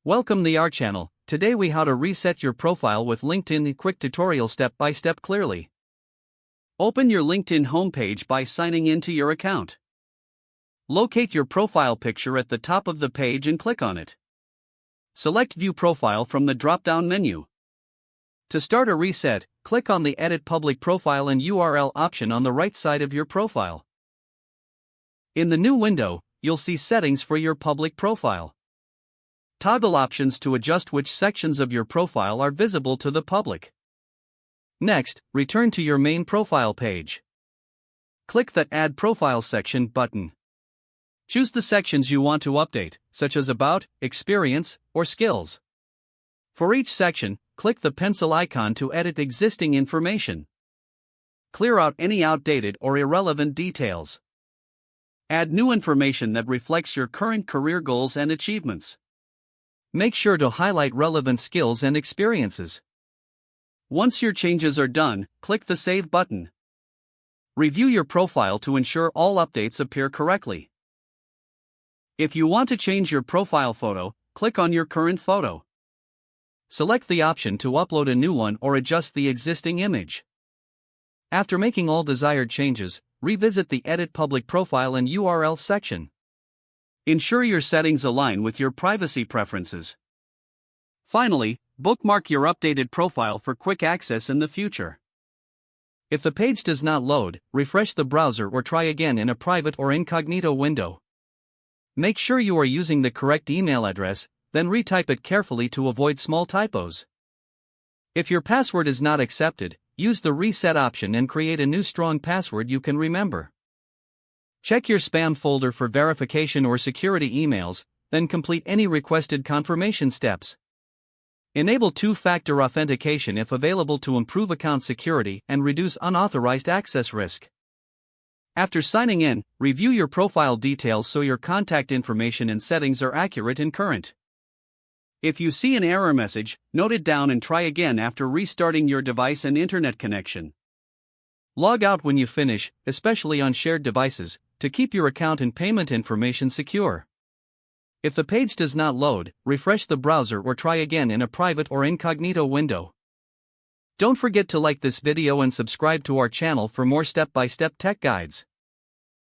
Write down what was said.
Welcome to our channel. Today we how to reset your profile with LinkedIn, a quick tutorial step by step clearly. Open your LinkedIn homepage by signing into your account. Locate your profile picture at the top of the page and click on it. Select View Profile from the drop-down menu. To start a reset, click on the Edit Public Profile and URL option on the right side of your profile. In the new window, you'll see settings for your public profile. Toggle options to adjust which sections of your profile are visible to the public. Next, return to your main profile page. Click the Add Profile section button. Choose the sections you want to update, such as About, Experience, or Skills. For each section, click the pencil icon to edit existing information. Clear out any outdated or irrelevant details. Add new information that reflects your current career goals and achievements. Make sure to highlight relevant skills and experiences. Once your changes are done, click the Save button. Review your profile to ensure all updates appear correctly. If you want to change your profile photo, click on your current photo. Select the option to upload a new one or adjust the existing image. After making all desired changes, revisit the Edit Public Profile and URL section. Ensure your settings align with your privacy preferences. Finally, bookmark your updated profile for quick access in the future. If the page does not load, refresh the browser or try again in a private or incognito window. Make sure you are using the correct email address, then retype it carefully to avoid small typos. If your password is not accepted, use the reset option and create a new strong password you can remember. Check your spam folder for verification or security emails, then complete any requested confirmation steps. Enable two-factor authentication if available to improve account security and reduce unauthorized access risk. After signing in, review your profile details so your contact information and settings are accurate and current. If you see an error message, note it down and try again after restarting your device and internet connection. Log out when you finish, especially on shared devices, to keep your account and payment information secure. If the page does not load, refresh the browser or try again in a private or incognito window. Don't forget to like this video and subscribe to our channel for more step-by-step tech guides.